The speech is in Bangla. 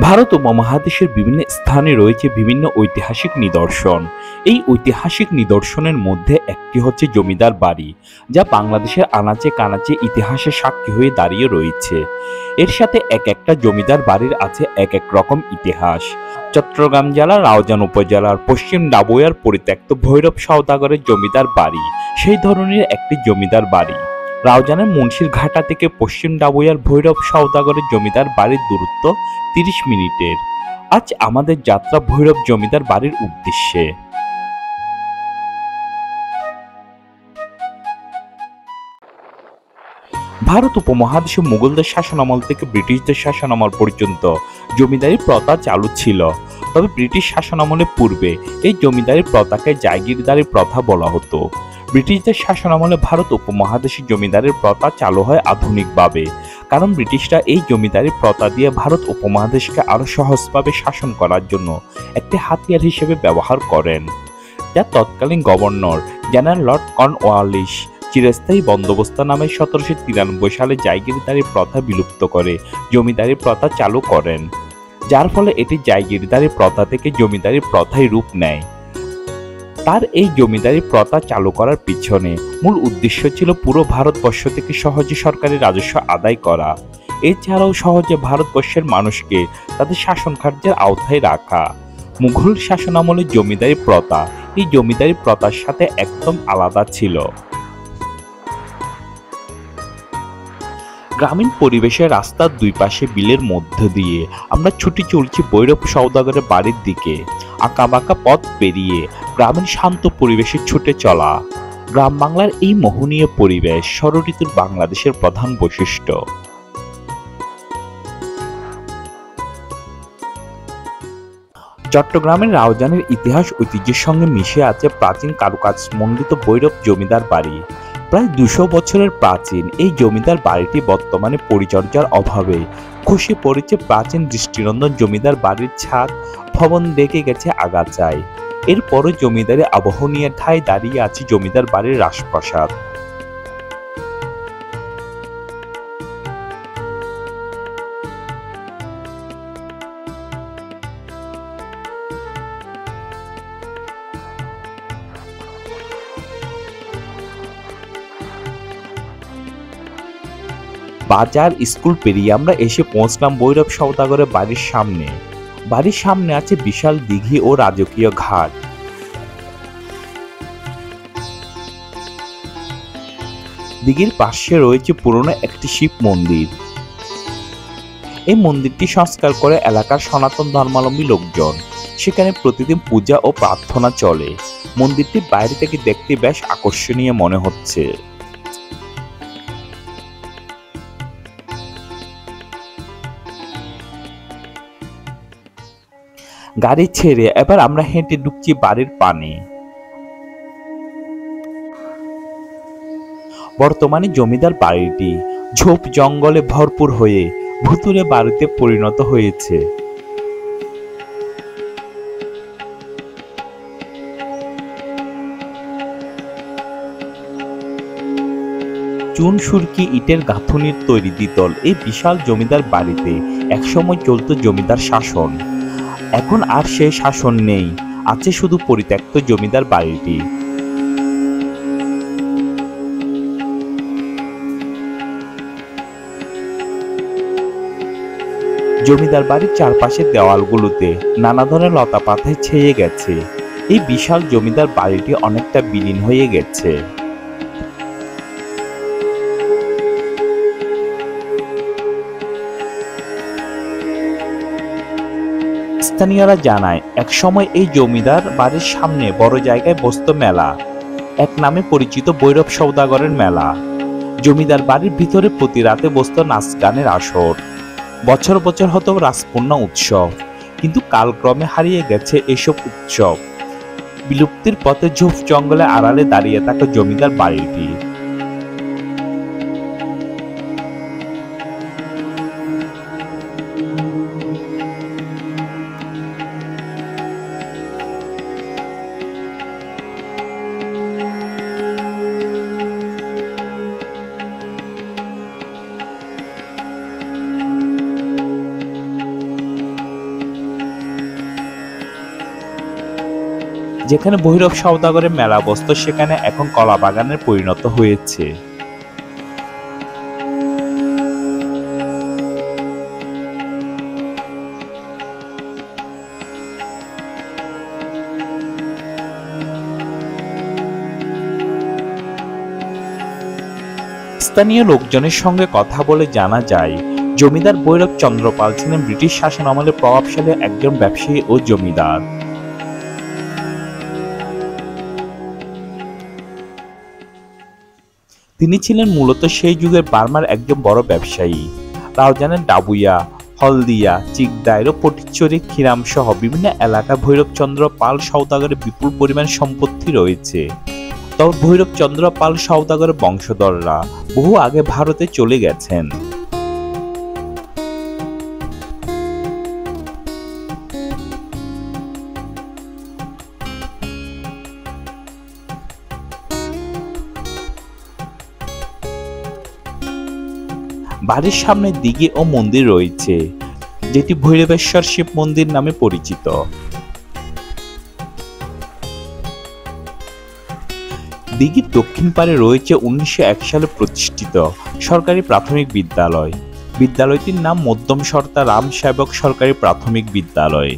ভারত উপমহাদেশের বিভিন্ন স্থানে রয়েছে বিভিন্ন ঐতিহাসিক নিদর্শন। এই ঐতিহাসিক নিদর্শনের মধ্যে একটি হচ্ছে জমিদার বাড়ি, যা বাংলাদেশের আনাচে কানাচে ইতিহাসের সাক্ষী হয়ে দাঁড়িয়ে রয়েছে। এর সাথে এক একটা জমিদার বাড়ির আছে এক এক রকম ইতিহাস। চট্টগ্রাম জেলার রাউজান উপজেলার পশ্চিম ডাবুয়ার পরিত্যক্ত ভৈরব সওদাগরের জমিদার বাড়ি সেই ধরনের একটি জমিদার বাড়ি। রাউজানের মুন্সির ঘাটা থেকে পশ্চিম ডাবুয়ার ভৈরব সওদাগরের জমিদার বাড়ির দূরত্ব 30 মিনিটের। আজ আমাদের যাত্রা ভৈরব জমিদার বাড়ির উদ্দেশ্যে। ভারত উপমহাদেশে মুঘলদের শাসনামল থেকে ব্রিটিশদের শাসনামল পর্যন্ত জমিদারি প্রথা চালু ছিল। তবে ব্রিটিশ শাসনামলের পূর্বে এই জমিদারি প্রথাকে জায়গিরদারি প্রথা বলা হতো। ব্রিটিশদের শাসনামলে ভারত উপমহাদেশে জমিদারির প্রথা চালু হয় আধুনিকভাবে, কারণ ব্রিটিশরা এই জমিদারি প্রথা দিয়ে ভারত উপমহাদেশকে আরো সহজভাবে শাসন করার জন্য একটি হাতিয়ার হিসেবে ব্যবহার করেন, যা তৎকালীন গভর্নর জেনারেল লর্ড কর্নওয়ালিস চিরস্থায়ী বন্দোবস্ত নামে 1793 সালে জায়গিরদারি প্রথা বিলুপ্ত করে জমিদারি প্রথা চালু করেন, যার ফলে এটি জায়গিরদারি প্রথা থেকে জমিদারি প্রথায় রূপ নেয়। তার এই জমিদারি প্রথা চালু করার পিছনে মূল উদ্দেশ্য ছিল পুরো ভারতবর্ষ থেকে সহজে সরকারি রাজস্ব আদায় করা, এছাড়াও সহজে ভারতবর্ষের মানুষকে তাদের শাসন কার্যের আওতায় রাখা। মুঘল শাসনামলের জমিদারি প্রথা এই জমিদারি প্রথার সাথে একদম আলাদা ছিল। গ্রামীণ পরিবেশে রাস্তার দুই পাশে বিলের মধ্য দিয়ে আমরা ছুটে চলছি ভৈরব সওদাগরের বাড়ির দিকে। আঁকাবাঁকা পথ পেরিয়ে গ্রামীণ শান্ত পরিবেশে ছুটে চলা। গ্রাম বাংলার এই মোহনীয় পরিবেশ ষড় ঋতুর বাংলাদেশের প্রধান বৈশিষ্ট্য। চট্টগ্রামের রাউজানের ইতিহাস ঐতিহ্যের সঙ্গে মিশে আছে প্রাচীন কারুকাজ মণ্ডিত ভৈরব জমিদার বাড়ি। প্রায় 200 বছরের প্রাচীন এই জমিদার বাড়িটি বর্তমানে পরিচর্যার অভাবে খসে পড়েছে। প্রাচীন দৃষ্টিনন্দন জমিদার বাড়ির ছাদ ভবন দেখে গেছে আগাছায়। এরপরও জমিদারি আবহ নিয়ে ঠায় দাঁড়িয়ে আছে জমিদার বাড়ির রাজপ্রাসাদ। বাজার স্কুল পেরিয়ে আমরা এসে পৌঁছলাম ভৈরব সওদাগরের বাড়ির সামনে। বাড়ির সামনে আছে বিশাল দিঘি ও রাজকীয় ঘাট। দিঘির পাশে রয়েছে পুরনো একটি শিব মন্দির। এই মন্দিরটি সংস্কার করে এলাকার সনাতন ধর্মাবলম্বী লোকজন। সেখানে প্রতিদিন পূজা ও প্রার্থনা চলে। মন্দিরটি বাইরে থেকে দেখতে বেশ আকর্ষণীয় মনে হচ্ছে। গাড়ি ছেড়ে এবার আমরা হেঁটে ঢুকছি বাড়ির পানে। বর্তমানে জমিদার বাড়িটি ঝোপ জঙ্গলে ভরপুর হয়ে ভুতুড়ে বাড়িতে পরিণত হয়েছে। চুন সুরকি ইটের গাঁথুনির তৈরি দ্বিতল এই বিশাল জমিদার বাড়িতে একসময় চলত জমিদার শাসন। এখন আর সেই শাসন নেই, আছে শুধু পরিত্যক্ত জমিদার বাড়িটি। জমিদার বাড়ির চারপাশের দেওয়ালগুলোতে নানা ধরনের লতা পাতায় ছেয়ে গেছে। এই বিশাল জমিদার বাড়িটি অনেকটা বিলীন হয়ে গেছে। স্থানীয়রা জানায় একসময় এই জমিদার বাড়ির সামনে বড় জায়গায় বসত মেলা, এক নামে পরিচিত ভৈরব সওদাগরের মেলা। জমিদার বাড়ির ভিতরে প্রতি রাতে বসত নাচ গানের আসর। বছর বছর হতো রাসপূর্ণা উৎসব, কিন্তু কালক্রমে হারিয়ে গেছে এসব উৎসব। বিলুপ্তির পথে ঝোপ জঙ্গলে আড়ালে দাঁড়িয়ে থাকা জমিদার বাড়িটি। যেখানে ভৈরব সওদাগরের মেলা বসত সেখানে এখন কলা বাগানের পরিণত হয়েছে। স্থানীয় লোকজনের সঙ্গে কথা বলে জানা যায়, জমিদার ভৈরব চন্দ্র পাল ছিলেন ব্রিটিশ শাসন আমলে প্রভাবশালী একজন ব্যবসায়ী ও জমিদার। তিনি ছিলেন মূলত সেই যুগের বার্মার একজন বড় ব্যবসায়ী। রাউজানের ডাবুইয়া, হলদিয়া, চিকদাইর ও পটিচুরি, খিরাম সহ বিভিন্ন এলাকায় ভৈরব চন্দ্র পাল সওদাগরের বিপুল পরিমাণ সম্পত্তি রয়েছে। তবে ভৈরব চন্দ্র পাল সওদাগরের বংশধররা বহু আগে ভারতে চলে গেছেন। বাড়ির সামনে দিঘি ও মন্দির রয়েছে, যেটি ভৈরবেশ্বর শিব মন্দির নামে পরিচিত। দিঘির দক্ষিণ পারে রয়েছে 1901 সালে প্রতিষ্ঠিত সরকারি প্রাথমিক বিদ্যালয়। বিদ্যালয়টির নাম মধ্যম সর্তা রাম সেবক সরকারি প্রাথমিক বিদ্যালয়।